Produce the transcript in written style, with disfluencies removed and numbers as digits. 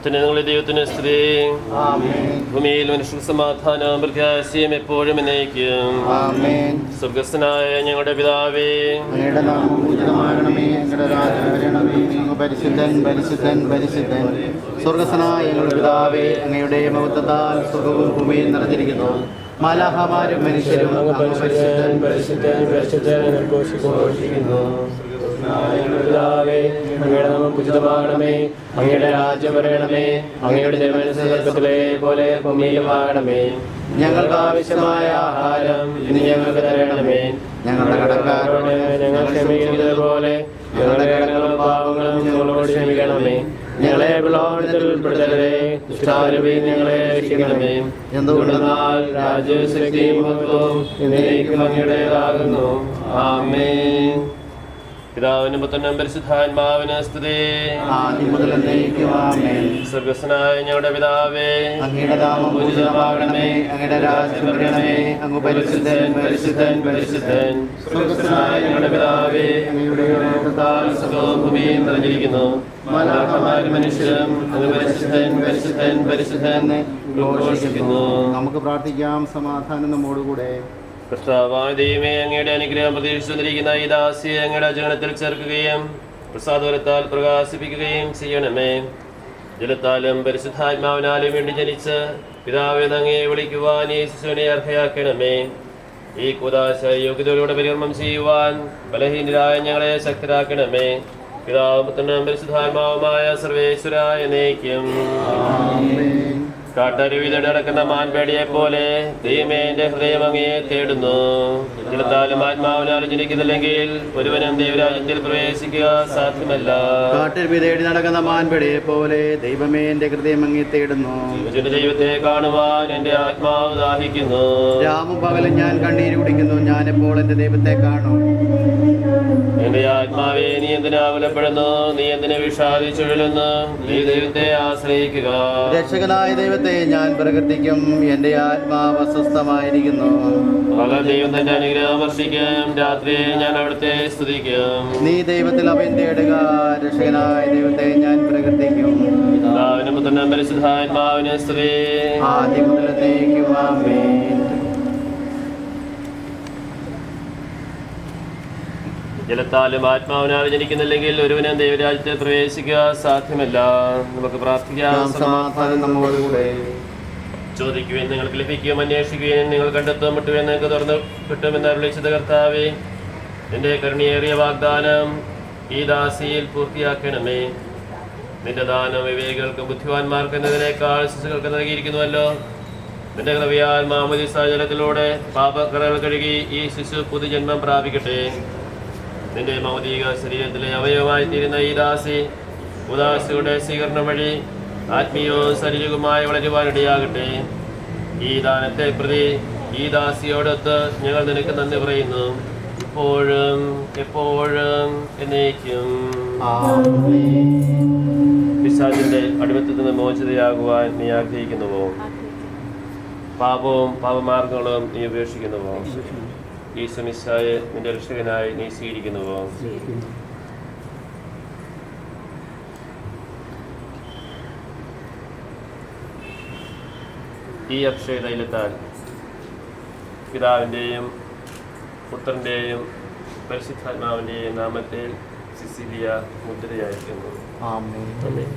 നിങ്ങളുടെ ദൈവത്തിന് സ്തുതി. ഭൂമിയിൽ മനുഷ്യ സമാധാനം പ്രത്യാശയും എപ്പോഴും എന്നേക്കും. സ്വർഗസ്ഥനായ ഞങ്ങളുടെ പിതാവേ, അങ്ങയുടെ നാമം പൂജിതമാകണമേ. അങ്ങയുടെ രാജ്യം വരണമേ. അങ്ങ് പരിശുദ്ധൻ പരിശുദ്ധൻ പരിശുദ്ധൻ. സ്വർഗസ്ഥനായ ഞങ്ങളുടെ പിതാവേ, അങ്ങയുടെ മഹത്വത്താൽ സ്വർഗവും ഭൂമിയും നിറഞ്ഞിരിക്കുന്നു. മാലാഖമാരും മനുഷ്യരും അങ്ങ് പരിശുദ്ധൻ പരിശുദ്ധൻ പരിശുദ്ധൻ ഘോഷിക്കുന്നു. അങ്ങയുടെ നാമം പൂജിതമാകണമേ. അങ്ങയുടെ രാജ്യം വരണമേ. അങ്ങയുടെ ജന്മദിവസത്തിലെ പോലെ ഭൂമിയിലുമാകണമേ. ഞങ്ങൾക്ക് ആവശ്യമായ ആഹാരം ഇന്ന് ഞങ്ങൾക്ക് തരണമേ. ഞങ്ങളുടെ കടക്കാരോട് ഞങ്ങൾ ക്ഷമിക്കുന്നത് പോലെ ഞങ്ങളുടെ കടങ്ങളും പാപങ്ങളും ഞങ്ങളോട് ക്ഷമിക്കണമേ. ഞങ്ങളെ പ്രലോഭനത്തിൽ ഉൾപ്പെടുത്തരുതേ, ദുഷ്ടാരൂപിയിൽ ഞങ്ങളെ രക്ഷിക്കണമേ. എന്തുകൊണ്ടെന്നാൽ രാജ്യവും ശക്തിയും മഹത്വവും എന്നേക്കും അങ്ങയുടേതാകുന്നു. ആമേൻ. പിതാവിനും പുത്രനും പരിശുദ്ധാത്മാവിന് സ്തുതി. ആദ്യം മുതൽ എന്നേക്കും ആമേൻ. സ്വർഗസ്ഥനായ ഞങ്ങളുടെ പിതാവേ, അങ്ങയുടെ നാമം പൂജിതമാകണമേ. അങ്ങയുടെ രാജ്യം വരണമേ. അങ്ങ് പരിശുദ്ധൻ പരിശുദ്ധൻ പരിശുദ്ധൻ. സ്വർഗസ്ഥനായ ഞങ്ങളുടെ പിതാവേ, അങ്ങയുടെ നാമത്താൽ സ്വർഗ്ഗവും ഭൂമിയും നിറഞ്ഞിരിക്കുന്നു. മാലാഖമാരും മനുഷ്യരും അങ്ങ് പരിശുദ്ധൻ പരിശുദ്ധൻ പരിശുദ്ധൻ എന്ന് ഘോഷിക്കുന്നു. നമുക്ക് പ്രാർത്ഥിക്കാം. സമാധാനം നമ്മോടുകൂടെ. കർത്താവായ ദൈവമേ, അങ്ങയുടെ അനുഗ്രഹം പ്രതീക്ഷിച്ചിരിക്കുന്ന ഈ ദാസിയെ അങ്ങയുടെ ജനത്തിൽ ചേർക്കുകയും പ്രസാദവരത്താൽ പ്രകാശിപ്പിക്കുകയും ചെയ്യണമേ. ജലത്താലും പരിശുദ്ധാത്മാവിനാലും വേണ്ടി ജനിച്ച് പിതാവെ അങ്ങയെ വിളിക്കുവാൻ ഈ ശിശുവിനെ അർഹയാക്കണമേ. ഈ കൂദാശ യോഗ്യതയോടെ പരികർമ്മം ചെയ്യുവാൻ ബലഹീനരായ ഞങ്ങളെ ശക്തരാക്കണമേ. പിതാവും പുത്രനും പരിശുദ്ധാത്മാവുമായ സർവേശ്വരായ എന്നേക്കും. കാട്ടരുവിൽ നടക്കുന്ന മാൻപേടിയെ പോലെ ദൈവമേ, എന്റെ ഹൃദയം അങ്ങയെ തേടുന്നു. ജലത്താലും ആത്മാവിനാലും ജനിക്കുന്നില്ലെങ്കിൽ ഒരുവനും ദൈവരാജ്യത്തിൽ പ്രവേശിക്കുക സാധ്യമല്ല. കാട്ടിൽ തേടി നടക്കുന്ന മാൻപേടിയെ പോലെ ദൈവമേ, എന്റെ ഹൃദയം അങ്ങയെ തേടുന്നു. ദൈവത്തെ കാണുവാൻ എന്റെ ആത്മാവ് ദാഹിക്കുന്നു. രാവും പകലും ഞാൻ കണ്ണീര് കുടിക്കുന്നു. ഞാൻ എപ്പോൾ എന്റെ ദൈവത്തെ കാണും. എന്റെ ആത്മാവെ, നീ എന്തിനാ ബലപ്പെടുന്നു? നീ എന്തിനെ വിഷാദിച്ചുഴലുന്നു? നീ ദൈവത്തെ ആശ്രയിക്കുക. രക്ഷകനായ ദൈവത്തെ ഞാൻ പ്രകീർത്തിക്കും. എന്റെ ആത്മാവ് അസ്വസ്ഥമായിരിക്കുന്നു. പകൽ ദൈവം തന്റെ അനുഗ്രഹം വർഷിക്കും, രാത്രി ഞാൻ അവിടുത്തെ സ്തുതിക്കും. നീ ദൈവത്തിൽ അഭയം തേടുക. രക്ഷകനായ ദൈവത്തെ ഞാൻ പ്രകീർത്തിക്കും. പിതാവിനും പുത്രനും പരിശുദ്ധാത്മാവിന് സ്തുതി. ആദ്യം മുതൽ എന്നേക്കും ആമേൻ. ജലത്താലും ആത്മാവിനാലും ജനിക്കുന്നില്ലെങ്കിൽ ഒരുവനും ദൈവരാജ്യത്തിൽ പ്രവേശിക്കുക സാധ്യമല്ല. നമുക്ക് പ്രാർത്ഥിക്കാം. സമാധാനം നമ്മോടുകൂടെ. ചോദിക്കുവാൻ നിങ്ങൾക്ക് ലഭിക്കുകയും അന്വേഷിക്കുകയും നിങ്ങൾ കണ്ടെത്തും, മുട്ടുവാൻ നിങ്ങൾക്ക് തുറന്ന് കിട്ടുമെന്ന് അരുളിച്ചത് കർത്താവേ, നിന്റെ കരുണയേറിയ വാഗ്ദാനം ഈ ദാസിയിൽ പൂർത്തിയാക്കണമേ. നിന്റെ ദാനം വിവേകികൾക്കും ബുദ്ധിമാന്മാർക്ക് എന്നതിനേക്കാൾ ശിശുക്കൾക്ക് നൽകിയിരിക്കുന്നുവല്ലോ. നിന്റെ കൃപയാൽ മാമോദീസ ജലത്തിലൂടെ പാപക്കറകൾ കഴുകി ഈ ശിശു പുതുജന്മം പ്രാപിക്കട്ടെ. നിന്റെ മൗലിക ശരീരത്തിലെ അവയവമായി തീരുന്ന ഈ ദാസി ഉദാസിയുടെ സ്വീകരണം വഴി ആത്മീയവും ശാരീരികവുമായി വളരുവാനിടയാകട്ടെ. ഈ ദാനത്തെ പ്രതി ഈ ദാസിയോടൊത്ത് ഞങ്ങൾ നിനക്ക് നന്ദി പറയുന്നു, ഇപ്പോഴും എപ്പോഴും എന്നേക്കും. പിശാചിന്റെ അടിമത്തത്തിൽ നിന്ന് മോചിതയാകുവാൻ നീ ആഗ്രഹിക്കുന്നുവോ? പാപവും പാപമാർഗങ്ങളും നീ ഉപേക്ഷിക്കുന്നുവോ? ഈശോ മിശിഹായെ നിന്റെ രക്ഷകനായി നീ സ്വീകരിക്കുന്നുവോ? ഈ അക്ഷയ തൈലത്താൽ പിതാവിൻ്റെയും പുത്രൻ്റെയും പരിശുദ്ധാത്മാവിൻ്റെയും നാമത്തിൽ സിസിലിയ മുദ്രയായിരിക്കുന്നു. ആമേൻ. ആമേൻ.